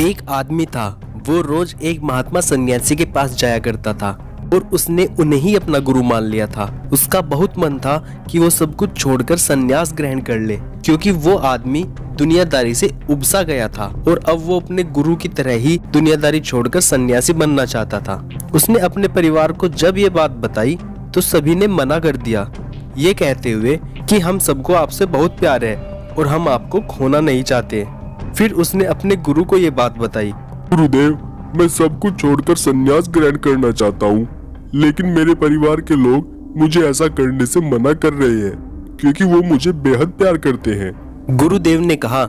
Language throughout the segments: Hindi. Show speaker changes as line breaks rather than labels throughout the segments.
एक आदमी था। वो रोज एक महात्मा सन्यासी के पास जाया करता था और उसने उन्हें ही अपना गुरु मान लिया था। उसका बहुत मन था कि वो सब कुछ छोड़कर सन्यास ग्रहण कर ले, क्योंकि वो आदमी दुनियादारी से उबसा गया था और अब वो अपने गुरु की तरह ही दुनियादारी छोड़कर सन्यासी बनना चाहता था। उसने अपने परिवार को जब ये बात बताई तो सभी ने मना कर दिया, ये कहते हुए कि हम सबको आपसे बहुत प्यार है और हम आपको खोना नहीं चाहते। फिर उसने अपने गुरु को ये बात बताई।
गुरुदेव, मैं सब कुछ छोड़कर संन्यास ग्रहण करना चाहता हूँ, लेकिन मेरे परिवार के लोग मुझे ऐसा करने से मना कर रहे हैं क्योंकि वो मुझे बेहद प्यार करते हैं।
गुरुदेव ने कहा,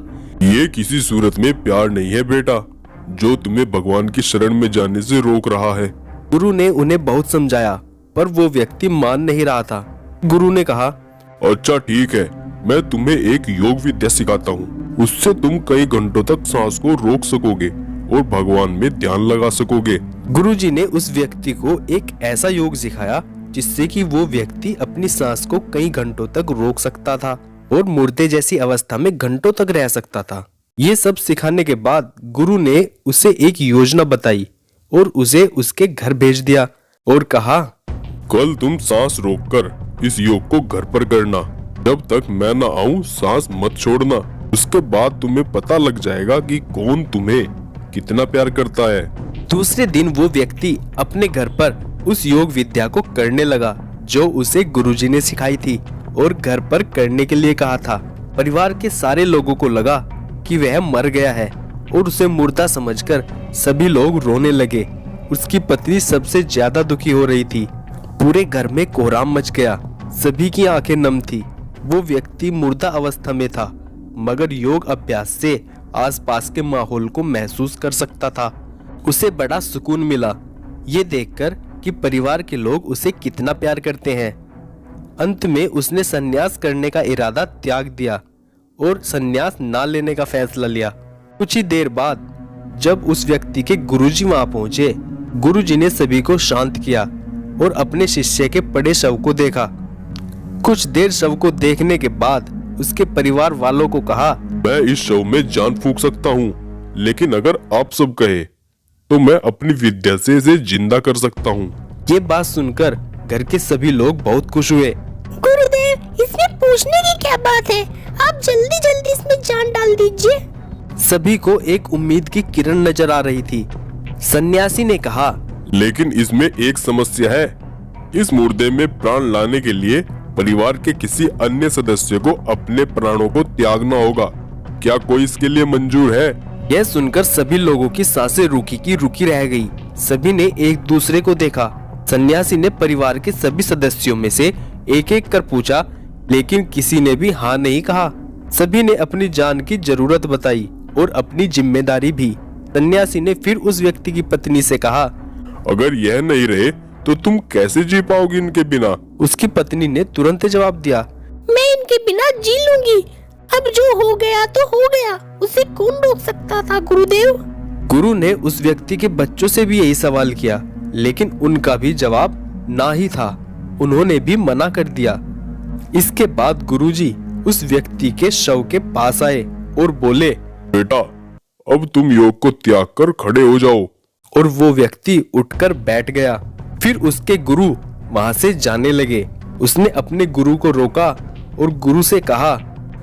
ये किसी सूरत में प्यार नहीं है बेटा, जो तुम्हें भगवान की शरण में जाने से रोक रहा है।
गुरु ने उन्हें बहुत समझाया पर वो व्यक्ति मान नहीं रहा था। गुरु ने कहा,
अच्छा ठीक है, मैं तुम्हें एक योग विद्या सिखाता हूँ, उससे तुम कई घंटों तक सांस को रोक सकोगे और भगवान में ध्यान लगा सकोगे।
गुरुजी ने उस व्यक्ति को एक ऐसा योग सिखाया जिससे कि वो व्यक्ति अपनी सांस को कई घंटों तक रोक सकता था और मुर्दे जैसी अवस्था में घंटों तक रह सकता था। ये सब सिखाने के बाद गुरु ने उसे एक योजना बताई और उसे उसके घर भेज दिया और कहा,
कल तुम सांस रोककर इस योग को घर पर करना, जब तक मैं न आऊं सांस मत छोड़ना। उसके बाद तुम्हें पता लग जाएगा कि कौन तुम्हें कितना प्यार करता है।
दूसरे दिन वो व्यक्ति अपने घर पर उस योग विद्या को करने लगा जो उसे गुरुजी ने सिखाई थी और घर पर करने के लिए कहा था। परिवार के सारे लोगों को लगा कि वह मर गया है और उसे मुर्दा समझकर सभी लोग रोने लगे। उसकी पत्नी सबसे ज्यादा दुखी हो रही थी। पूरे घर में कोहराम मच गया, सभी की आंखें नम थी। वो व्यक्ति मुर्दा अवस्था में था मगर योग अभ्यास से आसपास के माहौल को महसूस कर सकता था। उसे बड़ा सुकून मिला ये देखकर कि परिवार के लोग उसे कितना प्यार करते हैं। अंत में उसने सन्यास करने का इरादा त्याग दिया और सन्यास ना लेने का फैसला लिया। कुछ ही देर बाद जब उस व्यक्ति के गुरुजी वहां पहुंचे, गुरुजी ने सभी को शांत किया और अपने शिष्य के पड़े शव को देखा। कुछ देर शव को देखने के बाद उसके परिवार वालों को कहा,
मैं इस शव में जान फूंक सकता हूँ, लेकिन अगर आप सब कहे तो मैं अपनी विद्या से इसे जिंदा कर सकता हूँ।
ये बात सुनकर घर के सभी लोग बहुत खुश हुए।
गुरुदेव, इसमें पूछने की क्या बात है, आप जल्दी जल्दी इसमें जान डाल दीजिए।
सभी को एक उम्मीद की किरण नजर आ रही थी। सन्यासी ने कहा,
लेकिन इसमें एक समस्या है, इस मुर्दे में प्राण लाने के लिए परिवार के किसी अन्य सदस्य को अपने प्राणों को त्यागना होगा। क्या कोई इसके लिए मंजूर है?
यह सुनकर सभी लोगों की सांसें रुकी की रुकी रह गई। सभी ने एक दूसरे को देखा। सन्यासी ने परिवार के सभी सदस्यों में से एक एक कर पूछा, लेकिन किसी ने भी हाँ नहीं कहा। सभी ने अपनी जान की जरूरत बताई और अपनी जिम्मेदारी भी। सन्यासी ने फिर उस व्यक्ति की पत्नी से कहा,
अगर यह नहीं रहे तो तुम कैसे जी पाओगी इनके बिना?
उसकी पत्नी ने तुरंत जवाब दिया,
मैं इनके बिना जी लूंगी। अब जो हो गया तो हो गया, उसे कौन रोक सकता था गुरुदेव।
गुरु ने उस व्यक्ति के बच्चों से भी यही सवाल किया, लेकिन उनका भी जवाब ना ही था। उन्होंने भी मना कर दिया। इसके बाद गुरुजी उस व्यक्ति के शव के पास आए और बोले,
बेटा, अब तुम योग को त्याग कर खड़े हो जाओ।
और वो व्यक्ति उठकर बैठ गया। फिर उसके गुरु वहां से जाने लगे। उसने अपने गुरु को रोका और गुरु से कहा,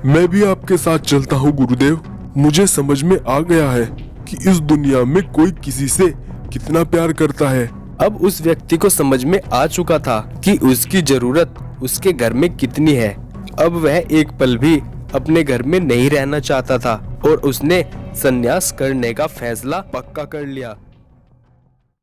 मैं भी आपके साथ चलता हूँ गुरुदेव। मुझे समझ में आ गया है कि इस दुनिया में कोई किसी से कितना प्यार करता है।
अब उस व्यक्ति को समझ में आ चुका था कि उसकी जरूरत उसके घर में कितनी है। अब वह एक पल भी अपने घर में नहीं रहना चाहता था और उसने सन्यास करने का फैसला पक्का कर लिया।